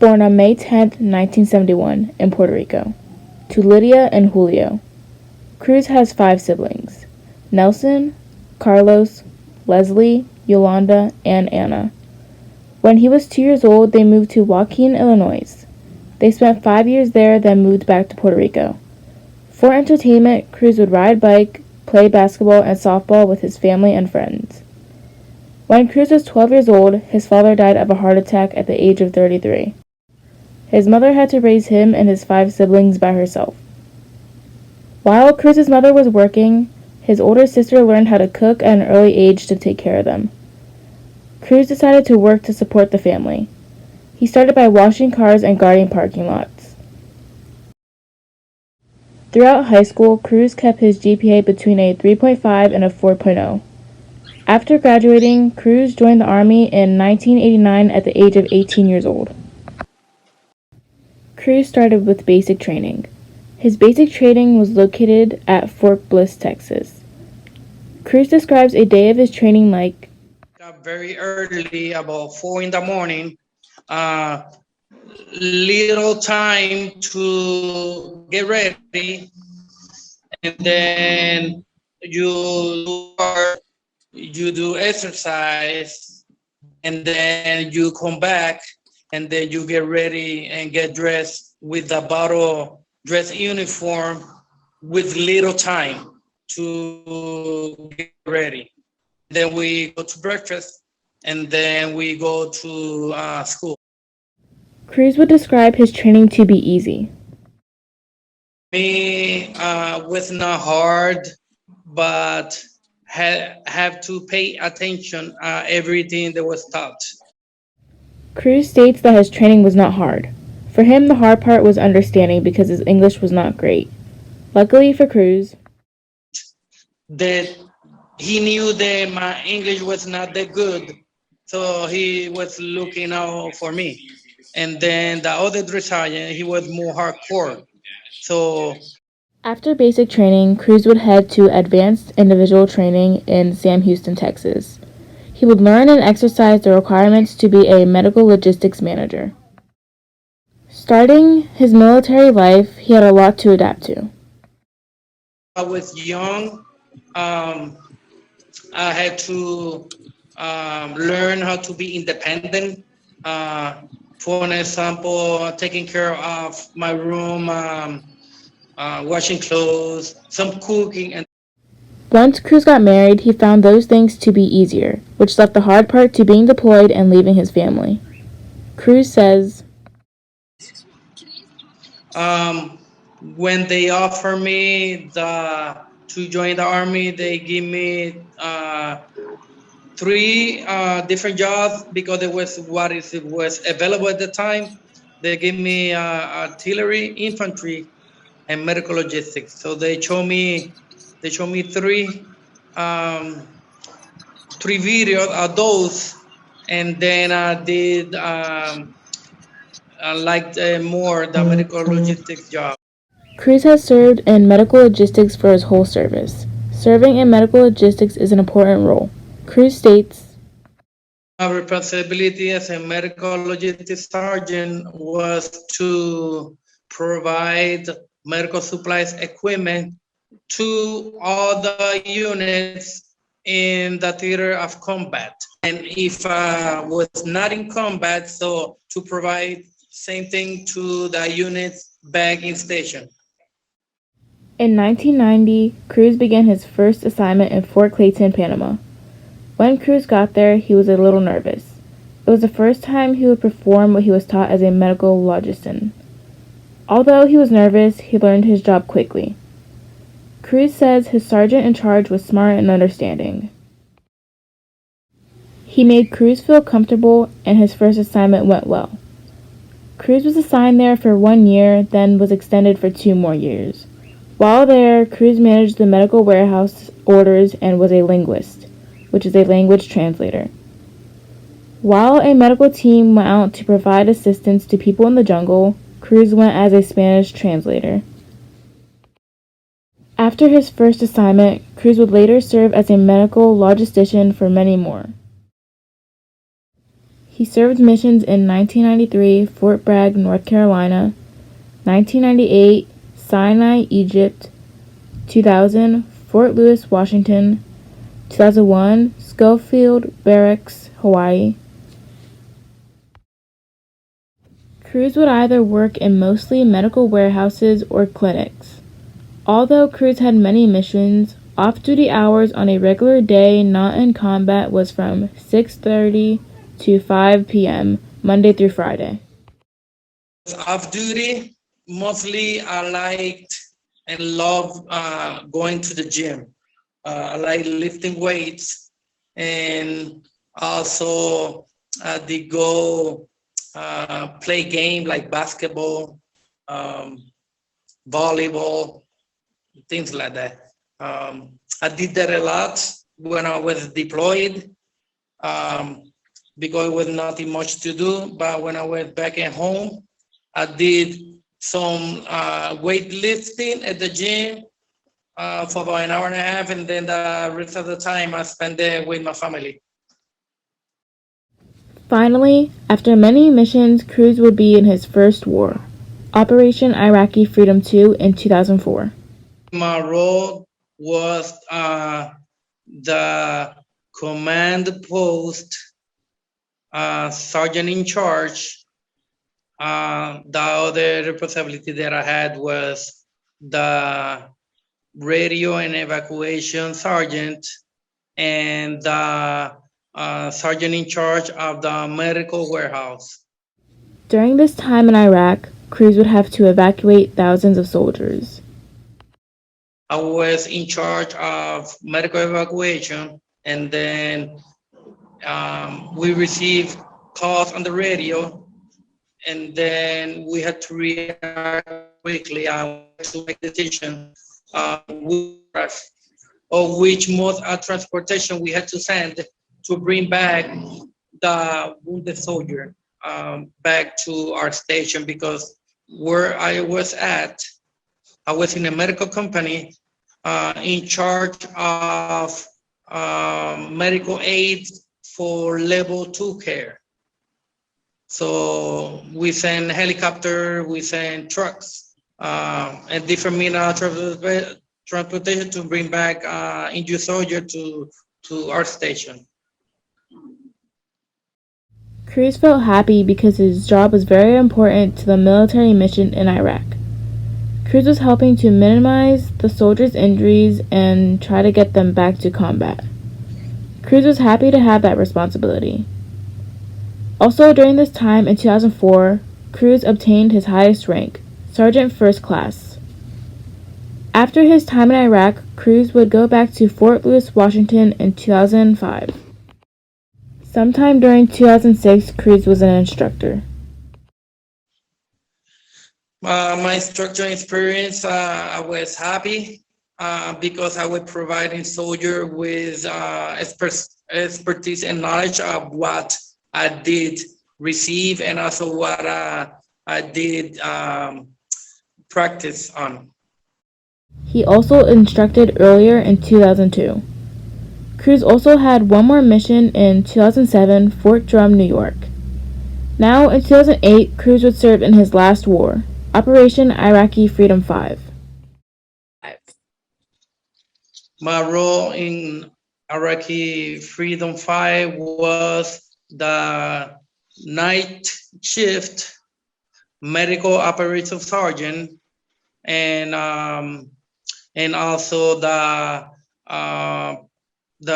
Born on May 10, 1971, in Puerto Rico, to Lydia and Julio. Cruz has 5 siblings: Nelson, Carlos, Leslie, Yolanda, and Anna. When he was 2 years old, they moved to Joaquin, Illinois. They spent 5 years there, then moved back to Puerto Rico. For entertainment, Cruz would ride bike, play basketball and softball with his family and friends. When Cruz was 12 years old, his father died of a heart attack at the age of 33. His mother had to raise him and his 5 siblings by herself. While Cruz's mother was working, his older sister learned how to cook at an early age to take care of them. Cruz decided to work to support the family. He started by washing cars and guarding parking lots. Throughout high school, Cruz kept his GPA between a 3.5 and a 4.0. After graduating, Cruz joined the Army in 1989 at the age of 18 years old. Cruz started with basic training. His basic training was located at Fort Bliss, Texas. Cruz describes a day of his training like, "Got very early, about 4 in the morning, little time to get ready, and then you do exercise, and then you come back, and then you get ready and get dressed with the bottle dress uniform with little time to get ready. Then we go to breakfast, and then we go to school." Cruz would describe his training to be easy. Me was not hard, but have to pay attention everything that was taught. Cruz states that his training was not hard. For him, the hard part was understanding because his English was not great. Luckily for Cruz, That he knew that my English was not that good, so he was looking out for me. And then the other dressage, he was more hardcore. So after basic training, Cruz would head to advanced individual training in Sam Houston, Texas. He would learn and exercise the requirements to be a medical logistics manager. Starting his military life, he had a lot to adapt to. I was young. I had to learn how to be independent. For an example, taking care of my room, washing clothes, some cooking, and Once Cruz got married, he found those things to be easier, which left the hard part to being deployed and leaving his family. Cruz says, when they offer me to join the army, they give me 3 different jobs because it was was available at the time. They gave me artillery, infantry, and medical logistics. So they showed me 3 videos of those, and then I did I liked more the medical logistics job. Cruz has served in medical logistics for his whole service. Serving in medical logistics is an important role. Cruz states, "My responsibility as a medical logistics sergeant was to provide medical supplies equipment to all the units in the theater of combat. And if I was not in combat, so to provide same thing to the units back in station." in 1990, Cruz began his first assignment in Fort Clayton, Panama. When Cruz got there, he was a little nervous. It was the first time he would perform what he was taught as a medical logistician. Although he was nervous, he learned his job quickly. Cruz says his sergeant in charge was smart and understanding. He made Cruz feel comfortable, and his first assignment went well. Cruz was assigned there for 1 year, then was extended for 2 more years. While there, Cruz managed the medical warehouse orders and was a linguist, which is a language translator. While a medical team went out to provide assistance to people in the jungle, Cruz went as a Spanish translator. After his first assignment, Cruz would later serve as a medical logistician for many more. He served missions in 1993, Fort Bragg, North Carolina, 1998, Sinai, Egypt, 2000, Fort Lewis, Washington, 2001, Schofield Barracks, Hawaii. Cruz would either work in mostly medical warehouses or clinics. Although Cruz had many missions, off-duty hours on a regular day not in combat was from 6:30 to 5 p.m., Monday through Friday. Off duty, mostly I liked and love going to the gym. I like lifting weights, and also they go play game like basketball, volleyball, things like that. I did that a lot when I was deployed because it was nothing much to do. But when I went back at home, I did some weightlifting at the gym for about an hour and a half, and then the rest of the time I spent there with my family. Finally, after many missions, Cruz would be in his first war, Operation Iraqi Freedom II in 2004. My role was the command post sergeant in charge. The other responsibility that I had was the radio and evacuation sergeant and the sergeant in charge of the medical warehouse. During this time in Iraq, Cruz would have to evacuate thousands of soldiers. I was in charge of medical evacuation, and then we received calls on the radio, and then we had to react quickly to make decisions of which mode of transportation we had to send to bring back the wounded soldier back to our station, because where I was at, I was in a medical company in charge of medical aid for level 2 care. So we send helicopter, we send trucks, and different means of transportation to bring back injured soldier to our station. Cruz felt happy because his job was very important to the military mission in Iraq. Cruz was helping to minimize the soldiers' injuries and try to get them back to combat. Cruz was happy to have that responsibility. Also, during this time in 2004, Cruz obtained his highest rank, Sergeant First Class. After his time in Iraq, Cruz would go back to Fort Lewis, Washington in 2005. Sometime during 2006, Cruz was an instructor. My instructor experience, I was happy because I was providing soldier with expertise and knowledge of what I did receive and also what I did practice on. He also instructed earlier in 2002. Cruz also had one more mission in 2007, Fort Drum, New York. Now, in 2008, Cruz would serve in his last war, Operation Iraqi Freedom 5. My role in Iraqi Freedom 5 was the night shift medical operations sergeant, and also the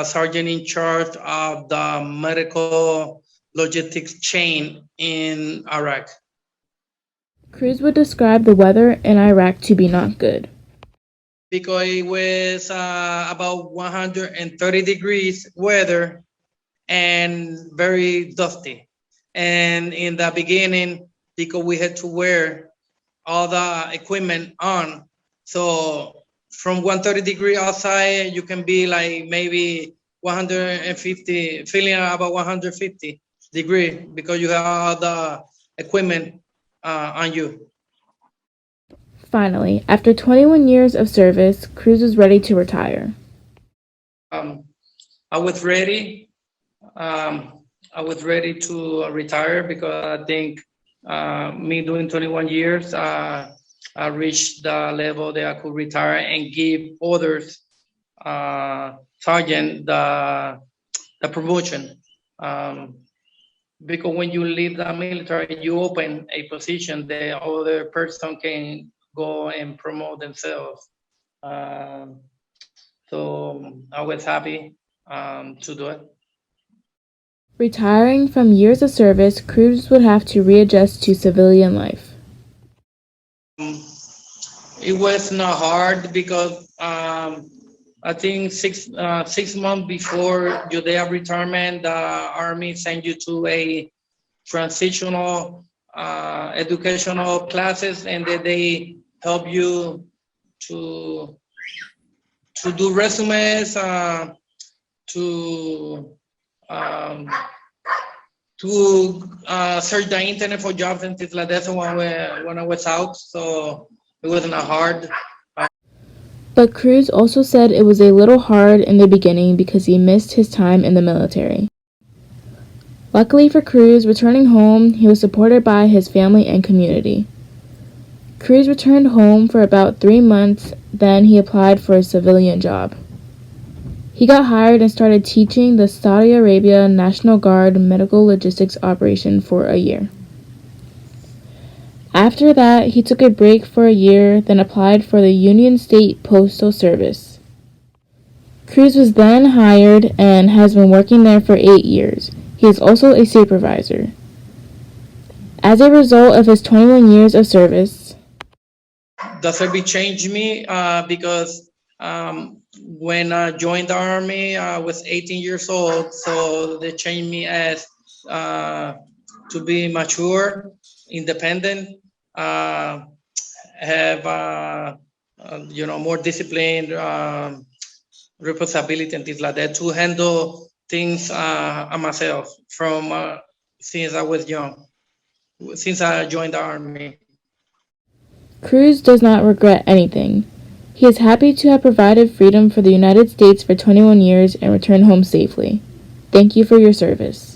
sergeant in charge of the medical logistics chain in Iraq. Cruz would describe the weather in Iraq to be not good. Because it was about 130 degrees weather and very dusty. And in the beginning, because we had to wear all the equipment on, so from 130 degree outside, you can be like maybe 150, feeling about 150 degree because you have all the equipment on you. Finally, after 21 years of service, Cruz was ready to retire. I was ready. I was ready to retire because I think me doing 21 years, I reached the level that I could retire and give others sergeant the promotion. Because when you leave the military, you open a position the other person can go and promote themselves. Um, so I was happy to do it. Retiring from years of service, Cruz would have to readjust to civilian life. It was not hard because I think 6 months before your day of retirement, the Army sent you to a transitional educational classes, and they help you to do resumes, to um, search the internet for jobs and things like that. So when I was out, so it wasn't hard. But Cruz also said it was a little hard in the beginning because he missed his time in the military. Luckily for Cruz, returning home, he was supported by his family and community. Cruz returned home for about 3 months, then he applied for a civilian job. He got hired and started teaching the Saudi Arabia National Guard medical logistics operation for a year. After that, he took a break for a year, then applied for the Union State Postal Service. Cruz was then hired and has been working there for 8 years. He is also a supervisor. As a result of his 21 years of service, The service changed me because when I joined the Army, I was 18 years old. So they changed me as to be mature, independent, have more discipline, responsibility, and things like that to handle things myself from since I was young, since I joined the Army. Cruz does not regret anything. He is happy to have provided freedom for the United States for 21 years and returned home safely. Thank you for your service.